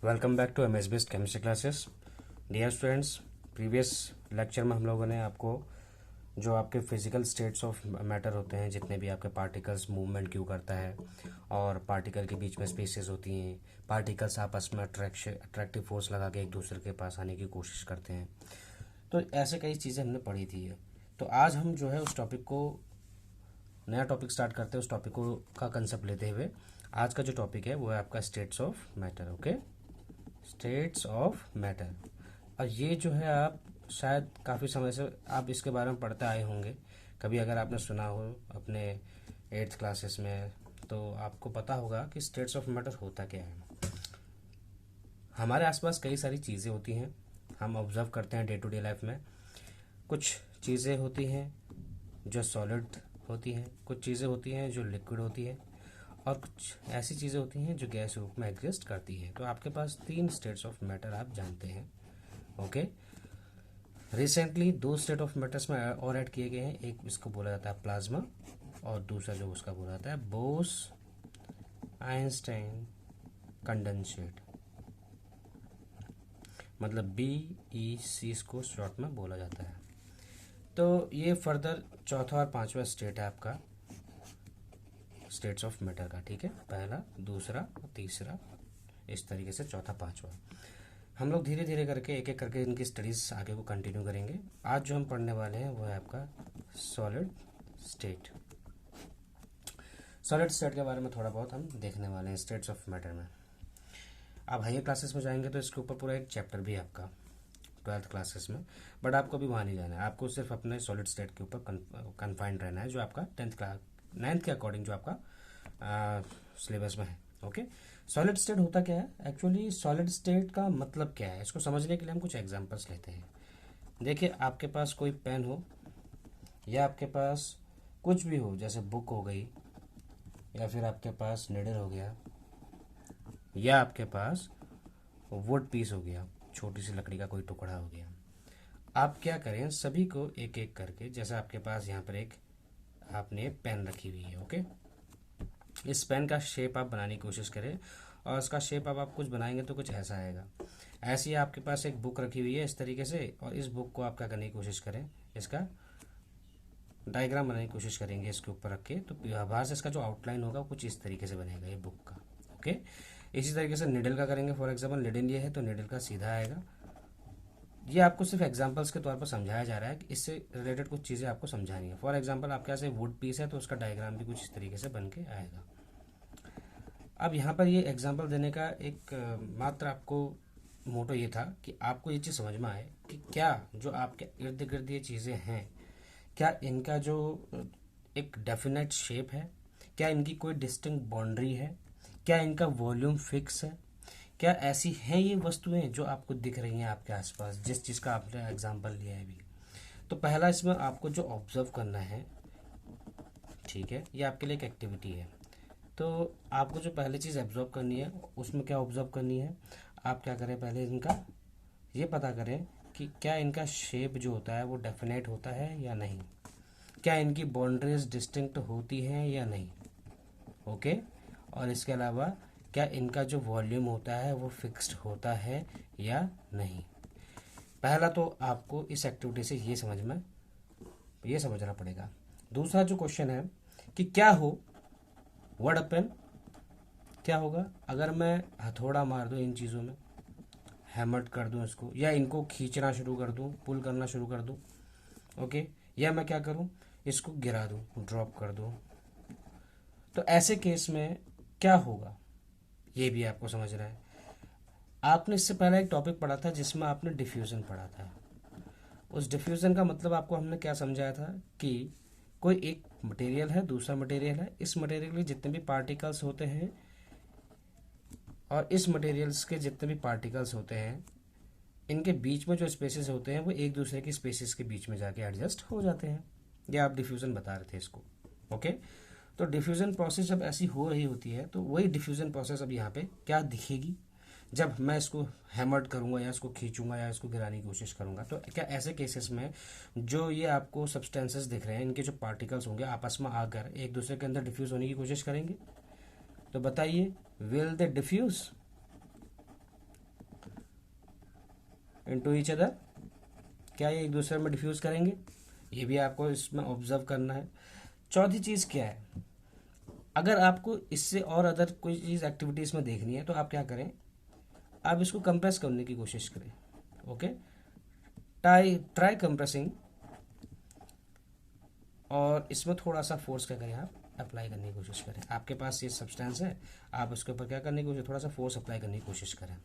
Welcome back to MS based chemistry classes. Dear students, previous lecture में हम लोगों ने आपको जो आपके फिजिकल स्टेट्स ऑफ मैटर होते हैं, जितने भी आपके पार्टिकल्स मूवमेंट क्यों करता है और पार्टिकल के बीच में स्पेसेस होती हैं, पार्टिकल्स आपस में अट्रैक्टिव फोर्स लगा के एक दूसरे के पास आने की कोशिश करते हैं, तो ऐसे कई चीज़ें हमने पढ़ी थी। तो आज हम जो है उस टॉपिक को नया टॉपिक स्टार्ट करते हैं। उस टॉपिक को का कंसेप्ट लेते हुए आज का जो टॉपिक है वो है आपका states of matter. Okay, states of matter. और ये जो है आप शायद काफ़ी समय से आप इसके बारे में पढ़ते आए होंगे। कभी अगर आपने सुना हो अपने 8th क्लासेस में, तो आपको पता होगा कि स्टेट्स ऑफ मैटर होता क्या है। हमारे आसपास कई सारी चीज़ें होती हैं, हम ऑब्जर्व करते हैं डे टू डे लाइफ में। कुछ चीज़ें होती हैं जो सॉलिड होती हैं, कुछ चीज़ें होती हैं जो लिक्विड होती हैं, और कुछ ऐसी चीज़ें होती हैं जो गैस रूप में एग्जिस्ट करती है। तो आपके पास 3 स्टेट्स ऑफ मैटर आप जानते हैं। Okay, recently 2 state of matters में और ऐड किए गए हैं। एक इसको बोला जाता है प्लाज्मा, और दूसरा जो उसका बोला जाता है बोस आइंस्टाइन कंडेंसेट, मतलब BEC इसको शॉर्ट में बोला जाता है। तो ये फर्दर चौथा और पांचवा स्टेट है आपका स्टेट्स ऑफ मैटर का। ठीक है, पहला, दूसरा, तीसरा, इस तरीके से चौथा, पांचवा। हम लोग धीरे धीरे करके एक एक करके इनकी स्टडीज आगे को कंटिन्यू करेंगे। आज जो हम पढ़ने वाले हैं वो है आपका सॉलिड स्टेट। सॉलिड स्टेट के बारे में थोड़ा बहुत हम देखने वाले हैं स्टेट्स ऑफ मैटर में। आप हायर क्लासेस में जाएंगे तो इसके ऊपर पूरा एक चैप्टर भी है आपका 12th क्लासेस में, बट आपको भी वहाँ नहीं जाना है। आपको सिर्फ अपने सॉलिड स्टेट के ऊपर कन्फाइंड रहना है, जो आपका 10th क्लास 9th के अकॉर्डिंग जो आपका सिलेबस में है। ओके, सॉलिड स्टेट होता क्या है एक्चुअली? सॉलिड स्टेट का मतलब क्या है, इसको समझने के लिए हम कुछ एग्जांपल्स लेते हैं। देखिए, आपके पास कोई पेन हो या आपके पास कुछ भी हो, जैसे बुक हो गई, या फिर आपके पास निडल हो गया, या आपके पास वुड पीस हो गया, छोटी सी लकड़ी का कोई टुकड़ा हो गया। आप क्या करें, सभी को एक एक करके, जैसे आपके पास यहाँ पर एक आपने पेन रखी हुई है। ओके, इस पेन का शेप आप बनाने की कोशिश करें, और उसका शेप अब आप कुछ बनाएंगे तो कुछ ऐसा आएगा। ऐसे ही आपके पास एक बुक रखी हुई है इस तरीके से, और इस बुक को आप क्या करने की कोशिश करें, इसका डायग्राम बनाने की कोशिश करेंगे इसके ऊपर रख के, तो बाहर से इसका जो आउटलाइन होगा कुछ इस तरीके से बनेगा ये बुक का। ओके, इसी तरीके से निडल का करेंगे। फॉर एग्जाम्पल निडल ये है तो निडल का सीधा आएगा। ये आपको सिर्फ एग्जांपल्स के तौर पर समझाया जा रहा है कि इससे रिलेटेड कुछ चीज़ें आपको समझानी है। फॉर एग्जांपल आपके यहाँ से वुड पीस है तो उसका डायग्राम भी कुछ इस तरीके से बन के आएगा। अब यहाँ पर ये एग्जांपल देने का एक मात्र आपको मोटो ये था कि आपको ये चीज़ समझ में आए कि क्या जो आपके इर्द गिर्द ये चीज़ें हैं, क्या इनका जो एक डेफिनेट शेप है, क्या इनकी कोई डिस्टिंक्ट बाउंड्री है, क्या इनका वॉल्यूम फिक्स है, क्या ऐसी हैं ये वस्तुएं जो आपको दिख रही हैं आपके आसपास, जिस चीज़ का आपने एग्जांपल लिया है अभी। तो पहला इसमें आपको जो ऑब्जर्व करना है, ठीक है, ये आपके लिए एक एक्टिविटी है। तो आपको जो पहली चीज़ ऑब्जर्व करनी है, उसमें क्या ऑब्जर्व करनी है, आप क्या करें, पहले इनका ये पता करें कि क्या इनका शेप जो होता है वो डेफिनेट होता है या नहीं, क्या इनकी बाउंड्रीज डिस्टिंक्ट होती हैं या नहीं। ओके, और इसके अलावा क्या इनका जो वॉल्यूम होता है वो फिक्स्ड होता है या नहीं। पहला तो आपको इस एक्टिविटी से ये समझना पड़ेगा। दूसरा जो क्वेश्चन है कि क्या हो, व्हाट हैपन, क्या होगा अगर मैं हथौड़ा मार दूं इन चीज़ों में, हैमर कर दूं इसको, या इनको खींचना शुरू कर दूं, पुल करना शुरू कर दूं। ओके, या मैं क्या करूं, इसको गिरा दूं, ड्रॉप कर दूं। तो ऐसे केस में क्या होगा ये भी आपको समझना है। आपने इससे पहले एक टॉपिक पढ़ा था जिसमें आपने डिफ्यूज़न पढ़ा था। उस डिफ्यूज़न का मतलब आपको हमने क्या समझाया था कि कोई एक मटेरियल है, दूसरा मटेरियल है, इस मटेरियल के जितने भी पार्टिकल्स होते हैं और इस मटेरियल्स के जितने भी पार्टिकल्स होते हैं, इनके बीच में जो स्पेसेस होते हैं वो एक दूसरे की स्पेसेस के बीच में जाके एडजस्ट हो जाते हैं। ये आप डिफ्यूज़न बता रहे थे इसको। ओके, तो डिफ्यूज़न प्रोसेस जब ऐसी हो रही होती है तो वही डिफ्यूज़न प्रोसेस अब यहाँ पे क्या दिखेगी, जब मैं इसको हैमर्ड करूँगा या इसको खींचूंगा या इसको गिराने की कोशिश करूँगा। तो क्या ऐसे केसेस में जो ये आपको सब्सटेंसेस दिख रहे हैं, इनके जो पार्टिकल्स होंगे आपस में आकर एक दूसरे के अंदर डिफ्यूज़ होने की कोशिश करेंगे? तो बताइए, will they diffuse? Into each other, क्या ये एक दूसरे में डिफ्यूज़ करेंगे? ये भी आपको इसमें ऑब्जर्व करना है। चौथी चीज़ क्या है, अगर आपको इससे और अदर कोई चीज़ एक्टिविटीज़ में देखनी है तो आप क्या करें, आप इसको कंप्रेस करने की कोशिश करें। ओके, ट्राई कंप्रेसिंग, और इसमें थोड़ा सा फोर्स क्या करें, आप अप्लाई करने की कोशिश करें। आपके पास ये सब्सटेंस है, आप उसके ऊपर क्या करने की कोशिश, थोड़ा सा फोर्स अप्लाई करने की कोशिश करें।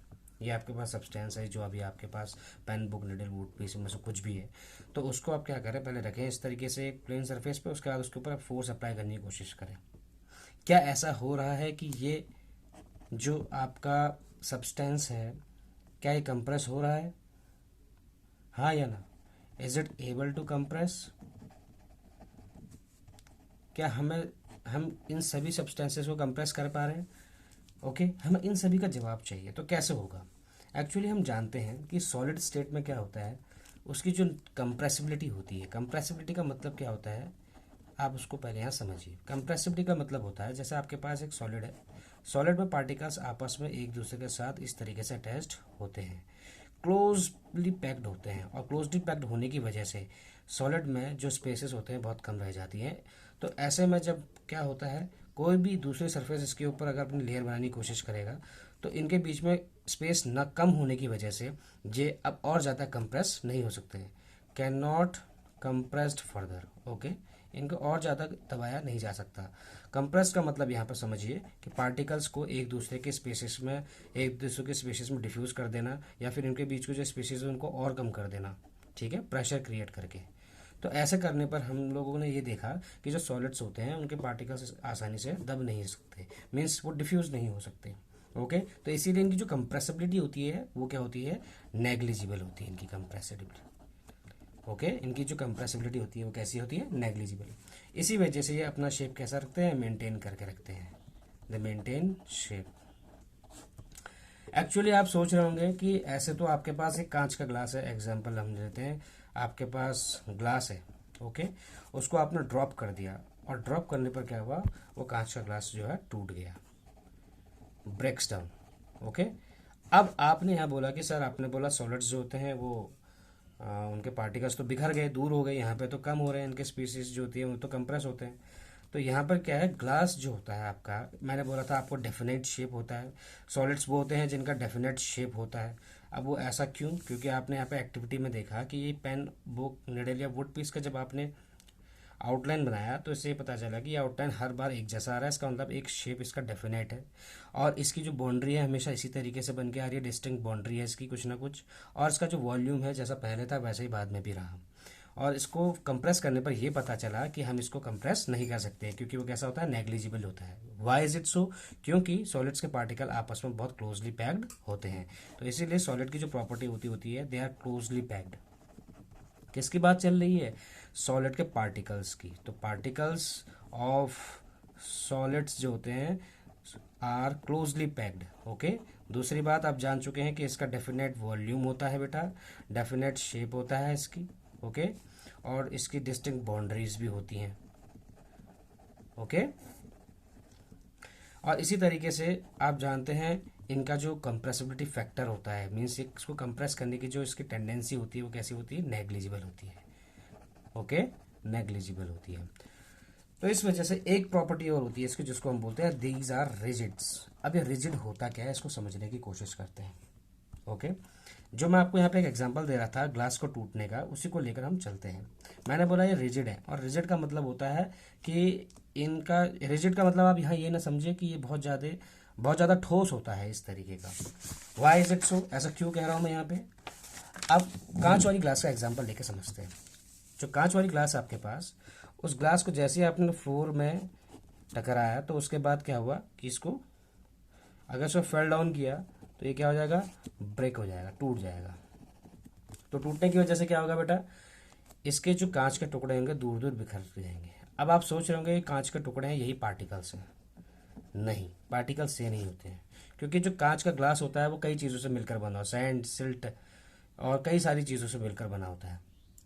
ये आपके पास सब्सटेंस है जो अभी आपके पास pen, book, needle, wood piece में से कुछ भी है, तो उसको आप क्या करें, पहले रखें इस तरीके से एक प्लेन सरफेस पे, उसके बाद उसके ऊपर आप फोर्स अप्लाई करने की कोशिश करें। क्या ऐसा हो रहा है कि ये जो आपका सब्सटेंस है, क्या ये कंप्रेस हो रहा है, हाँ या ना? Is it able to compress? क्या हम इन सभी सब्सटेंसेस को कंप्रेस कर पा रहे हैं? ओके, हमें इन सभी का जवाब चाहिए। तो कैसे होगा? एक्चुअली हम जानते हैं कि सॉलिड स्टेट में क्या होता है, उसकी जो कंप्रेसिबिलिटी होती है, कंप्रेसिबिलिटी का मतलब क्या होता है, आप उसको पहले यहाँ समझिए। कंप्रेसिबिलिटी का मतलब होता है, जैसे आपके पास एक सॉलिड है, सॉलिड में पार्टिकल्स आपस में एक दूसरे के साथ इस तरीके से अटैच्ड होते हैं, क्लोजली पैक्ड होते हैं, और क्लोजली पैक्ड होने की वजह से सॉलिड में जो स्पेसेस होते हैं बहुत कम रह जाती हैं। तो ऐसे में जब क्या होता है, कोई भी दूसरे सरफेस इसके ऊपर अगर अपनी लेयर बनाने की कोशिश करेगा तो इनके बीच में स्पेस न कम होने की वजह से ये अब और ज़्यादा कंप्रेस नहीं हो सकते हैं, can not compressed further. Okay, इनको और ज़्यादा दबाया नहीं जा सकता। कंप्रेस का मतलब यहाँ पर समझिए कि पार्टिकल्स को एक दूसरे के स्पेसेस में, एक दूसरे के स्पेसेस में डिफ्यूज़ कर देना, या फिर इनके बीच के जो स्पेसेस है उनको और कम कर देना, ठीक है, प्रेशर क्रिएट करके। तो ऐसे करने पर हम लोगों ने ये देखा कि जो सॉलिड्स होते हैं उनके पार्टिकल्स आसानी से दब नहीं सकते, मीन्स वो डिफ्यूज़ नहीं हो सकते। ओके, तो इसीलिए इनकी जो कंप्रेसिबिलिटी होती है वो क्या होती है, नेग्लिजिबल होती है इनकी कंप्रेसिबिलिटी। ओके, इनकी जो कंप्रेसिबिलिटी होती है वो कैसी होती है, नेग्लिजिबल। इसी वजह से ये अपना शेप कैसा रखते हैं, मेंटेन करके रखते हैं, द मेंटेन शेप। एक्चुअली आप सोच रहे होंगे कि ऐसे तो आपके पास एक कांच का ग्लास है, एग्जाम्पल हम लेते हैं, आपके पास ग्लास है, ओके, उसको आपने ड्रॉप कर दिया, और ड्रॉप करने पर क्या हुआ, वो कांच का ग्लास जो है टूट गया, ब्रेक्स डाउन। ओके, अब आपने यहाँ बोला कि सर आपने बोला सॉलिड्स जो होते हैं वो उनके पार्टिकल्स तो बिखर गए, दूर हो गए, यहाँ पे तो कम हो रहे हैं, इनके स्पीसीज जो होती है वो तो कंप्रेस होते हैं। तो यहाँ पर क्या है, ग्लास जो होता है आपका, मैंने बोला था आपको डेफिनेट शेप होता है, सॉलिड्स वो होते हैं जिनका डेफिनेट शेप होता है। अब वो ऐसा क्यों, क्योंकि आपने यहाँ पे एक्टिविटी में देखा कि ये पेन, बुक, निडल या वुड पीस का जब आपने आउटलाइन बनाया तो इससे ये पता चला कि ये आउटलाइन हर बार एक जैसा आ रहा है, इसका मतलब एक शेप इसका डेफिनेट है, और इसकी जो बाउंड्री है हमेशा इसी तरीके से बन के आ रही है, डिस्टिंक्ट बाउंड्री है इसकी कुछ ना कुछ, और इसका जो वॉल्यूम है जैसा पहले था वैसे ही बाद में भी रहा। और इसको कंप्रेस करने पर यह पता चला कि हम इसको कंप्रेस नहीं कर सकते क्योंकि वो कैसा होता है, नेग्लिजिबल होता है। Why is it so? क्योंकि सॉलिड्स के पार्टिकल आपस में बहुत क्लोजली पैक्ड होते हैं, तो इसीलिए सॉलिड की जो प्रॉपर्टी होती है, दे आर क्लोजली पैक्ड। किसकी बात चल रही है, सॉलिड के पार्टिकल्स की। तो पार्टिकल्स ऑफ सॉलिड्स जो होते हैं आर क्लोजली पैक्ड। ओके, दूसरी बात आप जान चुके हैं कि इसका डेफिनेट वॉल्यूम होता है बेटा, डेफिनेट शेप होता है इसकी, ओके, और इसकी डिस्टिंक्ट बाउंड्रीज भी होती हैं। ओके, और इसी तरीके से आप जानते हैं इनका जो कंप्रेसिबिलिटी फैक्टर होता है, मीन्स इसको कंप्रेस करने की जो इसकी टेंडेंसी होती है वो कैसी होती है, नेग्लिजिबल होती है। ओके, नेग्लिजिबल होती है। तो इस वजह से एक प्रॉपर्टी और होती है इसकी जिसको हम बोलते हैं दीज आर रिजिड्स। अब ये रिजिड होता क्या है इसको समझने की कोशिश करते हैं। ओके, जो मैं आपको यहाँ पे एक एग्जांपल दे रहा था ग्लास को टूटने का, उसी को लेकर हम चलते हैं। मैंने बोला ये रिजिड है, और रिजिड का मतलब होता है कि इनका, रिजिड का मतलब आप यहाँ ये ना समझे कि ये बहुत ज़्यादा ठोस होता है इस तरीके का। Why is it so? ऐसा क्यों कह रहा हूँ मैं यहाँ पे? अब कांच वाली ग्लास का एग्जाम्पल लेके समझते हैं। जो कांच वाली ग्लास है आपके पास, उस ग्लास को जैसे ही आपने फ्लोर में टकराया तो उसके बाद क्या हुआ कि इसको अगर इसको फेल डाउन किया तो ये क्या हो जाएगा, ब्रेक हो जाएगा, टूट जाएगा। तो टूटने की वजह से क्या होगा बेटा, इसके जो कांच के टुकड़े होंगे दूर दूर बिखर जाएंगे। अब आप सोच रहे होंगे कि कांच के टुकड़े हैं यही पार्टिकल्स हैं। नहीं, पार्टिकल्स ये नहीं होते हैं, क्योंकि जो कांच का ग्लास होता है वो कई चीज़ों से मिलकर बना हो, सैंड, सिल्ट और कई सारी चीज़ों से मिलकर बना होता है।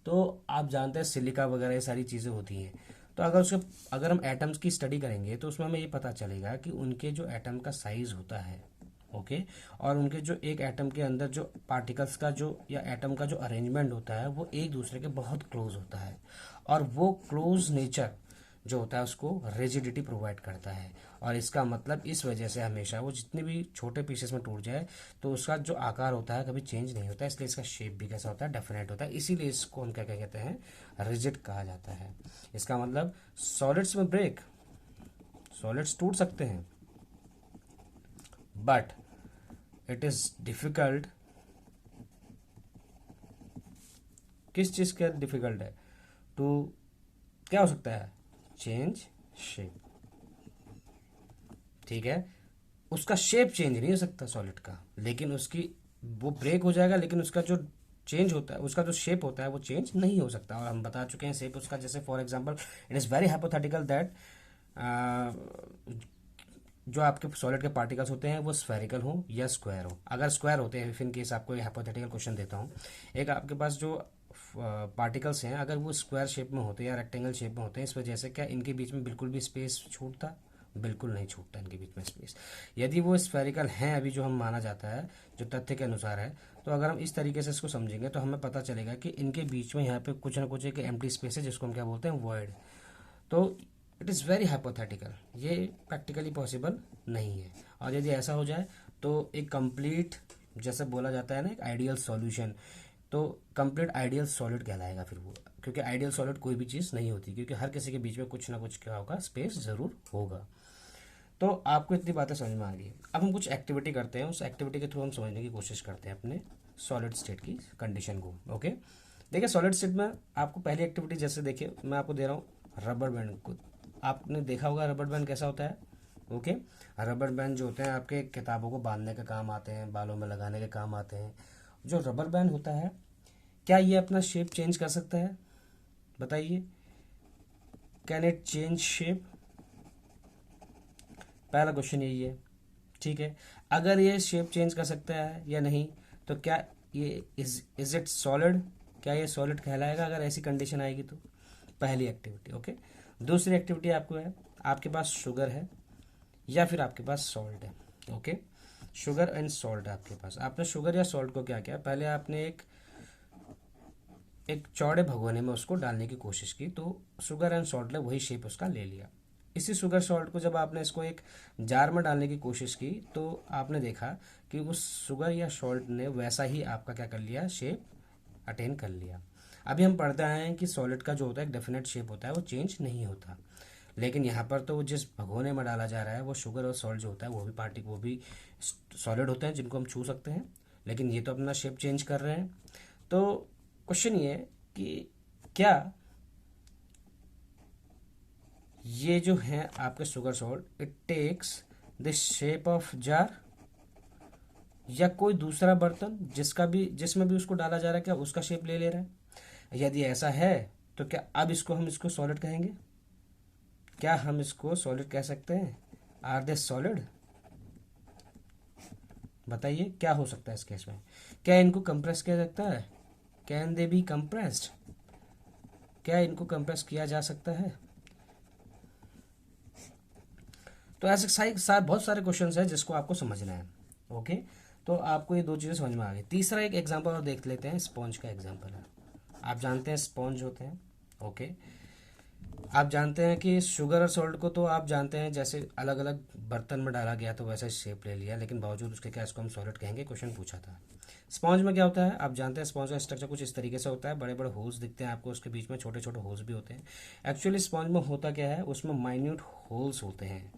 तो आप जानते हैं सिलिका वगैरह ये सारी चीज़ें होती हैं। तो अगर हम एटम्स की स्टडी करेंगे तो उसमें हमें ये पता चलेगा कि उनके जो एटम का साइज़ होता है ओके। और उनके जो एक एटम के अंदर जो पार्टिकल्स का जो या एटम का जो अरेंजमेंट होता है वो एक दूसरे के बहुत क्लोज होता है, और वो क्लोज नेचर जो होता है उसको रिजिडिटी प्रोवाइड करता है। और इसका मतलब इस वजह से हमेशा वो जितने भी छोटे पीसेस में टूट जाए तो उसका जो आकार होता है कभी चेंज नहीं होता, इसलिए इसका शेप भी कैसा होता है, डेफिनेट होता है। इसीलिए इसको हम क्या क्या कहते हैं, रिजिड कहा जाता है। इसका मतलब सॉलिड्स में ब्रेक, सॉलिड्स टूट सकते हैं, बट इट इज डिफिकल्ट। किस चीज का डिफिकल्ट है, टू क्या हो सकता है, चेंज शेप। ठीक है, उसका शेप चेंज नहीं हो सकता सॉलिड का, लेकिन उसकी वो ब्रेक हो जाएगा, लेकिन उसका जो चेंज होता है, उसका जो शेप होता है वो चेंज नहीं हो सकता। और हम बता चुके हैं शेप उसका, जैसे for example it is very hypothetical that जो आपके सॉलिड के पार्टिकल्स होते हैं वो स्फेरिकल हो या स्क्वायर हो। अगर स्क्वायर होते हैं, इन केस आपको एक हाइपोथेटिकल क्वेश्चन देता हूँ, एक आपके पास जो पार्टिकल्स हैं अगर वो स्क्वायर शेप में होते हैं या रेक्टेंगल शेप में होते हैं, इस वजह से क्या इनके बीच में बिल्कुल भी स्पेस छूटता, बिल्कुल नहीं छूटता इनके बीच में स्पेस। यदि वो स्फेरिकल हैं, अभी जो हम माना जाता है जो तथ्य के अनुसार है, तो अगर हम इस तरीके से इसको समझेंगे तो हमें पता चलेगा कि इनके बीच में यहाँ पे कुछ ना कुछ एक एम्प्टी स्पेस है जिसको हम क्या बोलते हैं, वॉइड। तो इट इज़ वेरी हाइपोथेटिकल, ये प्रैक्टिकली पॉसिबल नहीं है। और यदि ऐसा हो जाए तो एक कंप्लीट, जैसे बोला जाता है ना, एक आइडियल सॉल्यूशन, तो कंप्लीट आइडियल सॉलिड कहलाएगा फिर वो, क्योंकि आइडियल सॉलिड कोई भी चीज़ नहीं होती, क्योंकि हर किसी के बीच में कुछ ना कुछ क्या होगा, स्पेस ज़रूर होगा। तो आपको इतनी बातें समझ में आ गई। अब हम कुछ एक्टिविटी करते हैं, उस एक्टिविटी के थ्रू हम समझने की कोशिश करते हैं अपने सॉलिड स्टेट की कंडीशन को। ओके, देखिए सॉलिड स्टेट में आपको पहली एक्टिविटी, जैसे देखिए मैं आपको दे रहा हूँ रबर बैंड को। आपने देखा होगा रबर बैंड कैसा होता है। ओके, रबर बैंड जो होते हैं आपके किताबों को बांधने के काम आते हैं, बालों में लगाने के काम आते हैं। जो रबर बैंड होता है, क्या ये अपना शेप चेंज कर सकता है, बताइए, कैन इट चेंज शेप? पहला क्वेश्चन यही है। ठीक है, अगर ये शेप चेंज कर सकता है या नहीं, तो क्या ये इज इट सॉलिड, क्या ये सॉलिड कहलाएगा अगर ऐसी कंडीशन आएगी तो? पहली एक्टिविटी। ओके, दूसरी एक्टिविटी आपको है, आपके पास शुगर है या फिर आपके पास सॉल्ट है। ओके, शुगर एंड सॉल्ट है आपके पास। आपने शुगर या सॉल्ट को क्या किया, पहले आपने एक चौड़े भगोने में उसको डालने की कोशिश की, तो शुगर एंड सॉल्ट ने वही शेप उसका ले लिया। इसी शुगर सॉल्ट को जब आपने इसको एक जार में डालने की कोशिश की, तो आपने देखा कि उस शुगर या सॉल्ट ने वैसा ही आपका क्या कर लिया, शेप अटेन कर लिया। अभी हम पढ़ते आए हैं कि सॉलिड का जो होता है एक डेफिनेट शेप होता है, वो चेंज नहीं होता। लेकिन यहाँ पर तो जिस भगोने में डाला जा रहा है वो शुगर और सॉल्ट जो होता है वो भी सॉलिड होते हैं जिनको हम छू सकते हैं, लेकिन ये तो अपना शेप चेंज कर रहे हैं। तो क्वेश्चन ये है कि क्या ये जो है आपके sugar salt, it takes the shape of jar, या कोई दूसरा बर्तन जिसमें भी उसको डाला जा रहा है क्या उसका शेप ले ले रहा है? यदि ऐसा है तो क्या अब हम इसको सॉलिड कहेंगे? क्या हम इसको सॉलिड कह सकते हैं? Are they solid? बताइए क्या हो सकता है इस केस में? क्या इनको कंप्रेस किया सकता है? Can they B compressed? क्या इनको कंप्रेस किया जा सकता है? तो ऐसे बहुत सारे क्वेश्चन है जिसको आपको समझना है। ओके, तो आपको ये दो चीज़ें समझ में आ गई। तीसरा एक एग्जांपल और देख लेते हैं, स्पॉन्ज का एग्जांपल है। आप जानते हैं स्पॉन्ज होते हैं। ओके, आप जानते हैं कि शुगर और सॉल्ट को तो आप जानते हैं जैसे अलग अलग बर्तन में डाला गया तो वैसा शेप ले लिया, लेकिन बावजूद उसके क्या इसको हम सॉलिड कहेंगे? क्वेश्चन पूछा था। स्पॉन्ज में क्या होता है आप जानते हैं, स्पॉन्ज का स्ट्रक्चर कुछ इस तरीके से होता है, बड़े बड़े होल्स दिखते हैं आपको, उसके बीच में छोटे छोटे होल्स भी होते हैं। एक्चुअली स्पॉन्ज में होता क्या है, उसमें माइन्यूट होल्स होते हैं।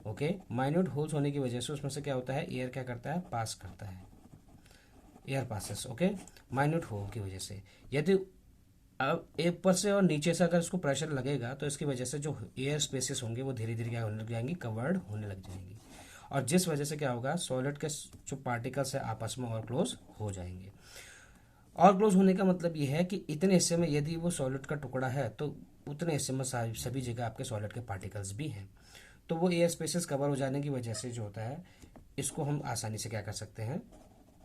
ओके, माइन्यूट होल्स होने की वजह से उसमें से क्या होता है, एयर क्या करता है, पास करता है, air passes. Okay, minute hole की वजह से यदि अब ऊपर से और नीचे से अगर इसको प्रेशर लगेगा तो इसकी वजह से जो एयर स्पेसेस होंगे वो धीरे धीरे क्या होने लग जाएंगी, कवर्ड होने लग जाएंगी, और जिस वजह से क्या होगा, सॉलिड के जो पार्टिकल्स है आपस में और क्लोज हो जाएंगे। और क्लोज होने का मतलब ये है कि इतने हिस्से में यदि वो सॉलिड का टुकड़ा है तो उतने हिस्से में सभी जगह आपके सॉलिड के पार्टिकल्स भी हैं, तो वो एयर स्पेसेस कवर हो जाने की वजह से जो होता है, इसको हम आसानी से क्या कर सकते हैं,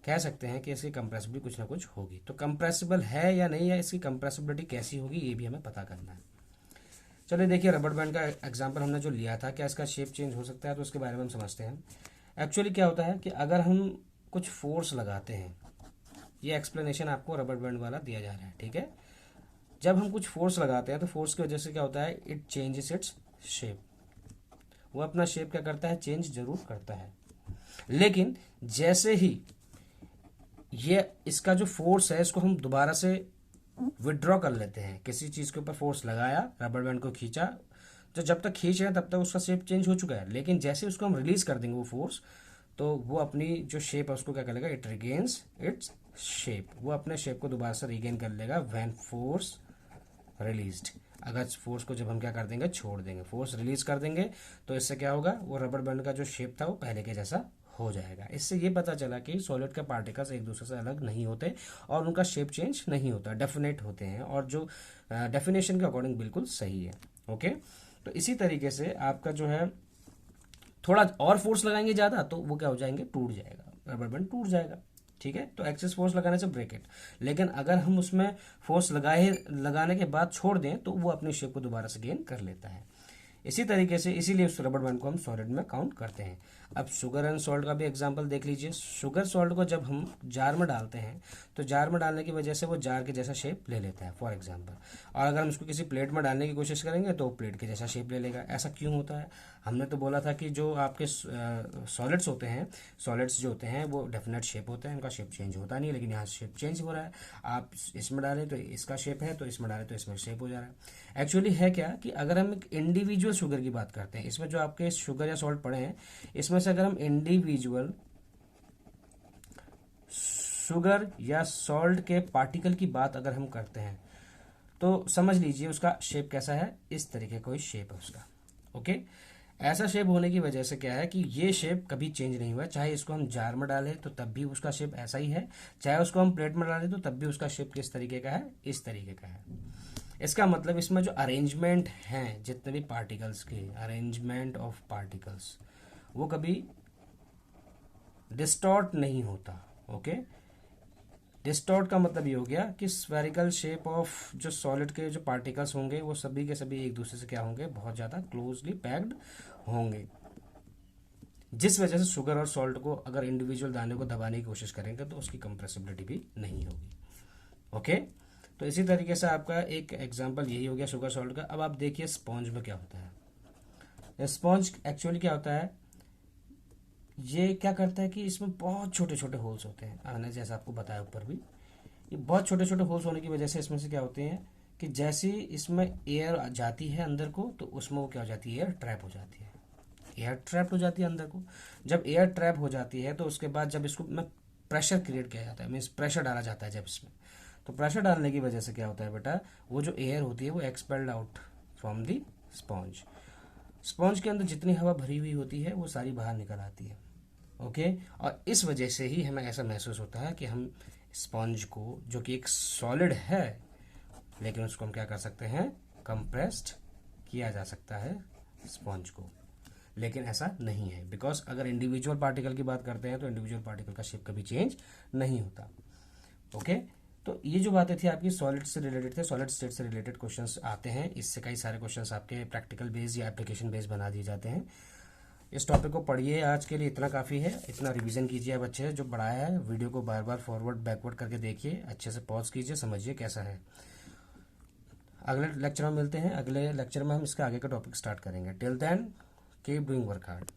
कह सकते हैं कि इसकी कंप्रेसिबिलिटी कुछ ना कुछ होगी। तो कंप्रेसिबल है या नहीं है, इसकी कंप्रेसिबिलिटी कैसी होगी ये भी हमें पता करना है। चलिए देखिए, रबर बैंड का एग्जांपल हमने जो लिया था, क्या इसका शेप चेंज हो सकता है, तो उसके बारे में हम समझते हैं। एक्चुअली क्या होता है कि अगर हम कुछ फोर्स लगाते हैं, ये एक्सप्लेनेशन आपको रबर बैंड वाला दिया जा रहा है, ठीक है। जब हम कुछ फोर्स लगाते हैं तो फोर्स की वजह से क्या होता है, इट चेंजेस इट्स शेप। वो अपना शेप क्या करता है, चेंज जरूर करता है। लेकिन जैसे ही ये इसका जो फोर्स है इसको हम दोबारा से विड्रॉ कर लेते हैं, किसी चीज़ के ऊपर फोर्स लगाया, रबर बैंड को खींचा, तो जब तक खींच रहे हैं तब तक उसका शेप चेंज हो चुका है। लेकिन जैसे उसको हम रिलीज कर देंगे वो फोर्स, तो वो अपनी जो शेप है उसको क्या कर लेगा, इट रिगेन्स इट्स शेप। वो अपने शेप को दोबारा से रिगेन कर लेगा व्हेन फोर्स रिलीज्ड। अगर फोर्स को जब हम क्या कर देंगे, छोड़ देंगे, फोर्स रिलीज कर देंगे, तो इससे क्या होगा, वो रबर बैंड का जो शेप था वो पहले के जैसा हो जाएगा। इससे ये पता चला कि सॉलिड के पार्टिकल्स एक दूसरे से अलग नहीं होते और उनका शेप चेंज नहीं होता, डेफिनेट होते हैं, और जो डेफिनेशन के अकॉर्डिंग बिल्कुल सही है। ओके, तो इसी तरीके से आपका जो है थोड़ा और फोर्स लगाएंगे ज़्यादा तो वो क्या हो जाएंगे, टूट जाएगा, रबर बैंड टूट जाएगा, ठीक है। तो एक्सेस फोर्स लगाने से ब्रेक इट। लेकिन अगर हम उसमें फोर्स लगाने के बाद छोड़ दें तो वो अपनी शेप को दोबारा से गेन कर लेता है। इसी तरीके से इसीलिए उस रबर बैंड को हम सॉलिड में काउंट करते हैं। अब शुगर एंड सॉल्ट का भी एग्जांपल देख लीजिए। शुगर सॉल्ट को जब हम जार में डालते हैं तो जार में डालने की वजह से वो जार के जैसा शेप ले लेता है, फॉर एग्जांपल। और अगर हम इसको किसी प्लेट में डालने की कोशिश करेंगे तो प्लेट के जैसा शेप ले लेगा। ऐसा क्यों होता है, हमने तो बोला था कि जो आपके सॉलिड्स होते हैं, सॉलिड्स जो होते हैं वो डेफिनेट शेप होते हैं, उनका शेप चेंज होता नहीं है। लेकिन यहाँ शेप चेंज हो रहा है, आप इसमें डालें तो इसका शेप है, तो इसमें डालें तो इसमें शेप हो जा रहा है। एक्चुअली है क्या कि अगर हम एक इंडिविजुअल शुगर की बात करते हैं, इसमें जो आपके शुगर या सॉल्ट पड़े हैं, इसमें से अगर हम इंडिविजुअल शुगर या सॉल्ट के पार्टिकल की बात अगर हम करते हैं तो समझ लीजिए उसका शेप कैसा है, इस तरीके का कोई शेप है उसका। ओके, ऐसा शेप होने की वजह से क्या है कि ये शेप कभी चेंज नहीं हुआ, चाहे इसको हम जार में डालें तो तब भी उसका शेप ऐसा ही है, चाहे उसको हम प्लेट में डालें तो तब भी उसका शेप किस तरीके का है, इस तरीके का है। इसका मतलब इसमें जो अरेंजमेंट हैं, जितने भी पार्टिकल्स के अरेंजमेंट ऑफ पार्टिकल्स, वो कभी डिस्टॉर्ट नहीं होता। ओके, डिस्टॉर्ट का मतलब ये हो गया कि स्फेरिकल शेप ऑफ जो सॉलिड के जो पार्टिकल्स होंगे वो सभी के सभी एक दूसरे से क्या होंगे, बहुत ज़्यादा क्लोजली पैक्ड होंगे, जिस वजह से शुगर और सॉल्ट को अगर इंडिविजुअल दाने को दबाने की कोशिश करेंगे तो उसकी कंप्रेसिबिलिटी भी नहीं होगी। ओके, तो इसी तरीके से आपका एक एग्जांपल यही हो गया शुगर सॉल्ट का। अब आप देखिए स्पॉन्ज में क्या होता है। स्पॉन्ज एक्चुअली क्या होता है, ये क्या करता है कि इसमें बहुत छोटे छोटे होल्स होते हैं, मैंने जैसा आपको बताया ऊपर भी, ये बहुत छोटे छोटे होल्स होने की वजह से इसमें से क्या होते हैं कि जैसे ही इसमें एयर जाती है अंदर को तो उसमें वो क्या हो जाती है, एयर ट्रैप हो जाती है, एयर ट्रैप हो जाती है अंदर को। जब एयर ट्रैप हो जाती है तो उसके बाद जब इसको में प्रेशर क्रिएट किया जाता है, मीन्स प्रेशर डाला जाता है जब इसमें, तो प्रेशर डालने की वजह से क्या होता है बेटा, वो जो एयर होती है वो expelled out from the sponge. Sponge के अंदर जितनी हवा भरी हुई होती है वो सारी बाहर निकल आती है। ओके, और इस वजह से ही हमें ऐसा महसूस होता है कि हम स्पॉन्ज को, जो कि एक सॉलिड है लेकिन उसको हम क्या कर सकते हैं, कंप्रेस्ड किया जा सकता है स्पॉन्ज को। लेकिन ऐसा नहीं है, बिकॉज अगर इंडिविजुअल पार्टिकल की बात करते हैं तो इंडिविजुअल पार्टिकल का शेप कभी चेंज नहीं होता। ओके, तो ये जो बातें थी आपकी सॉलिड से रिलेटेड थे, सॉलिड स्टेट से रिलेटेड क्वेश्चंस आते हैं, इससे कई सारे क्वेश्चंस आपके प्रैक्टिकल बेस्ड या एप्लीकेशन बेस्ड बना दिए जाते हैं। इस टॉपिक को पढ़िए, आज के लिए इतना काफ़ी है, इतना रिवीजन कीजिए आप अच्छे से, जो पढ़ाया है वीडियो को बार बार फॉरवर्ड बैकवर्ड करके देखिए, अच्छे से पॉज कीजिए, समझिए कैसा है। अगले लेक्चर में मिलते हैं, अगले लेक्चर में हम इसका आगे का टॉपिक स्टार्ट करेंगे। Till then keep doing work hard.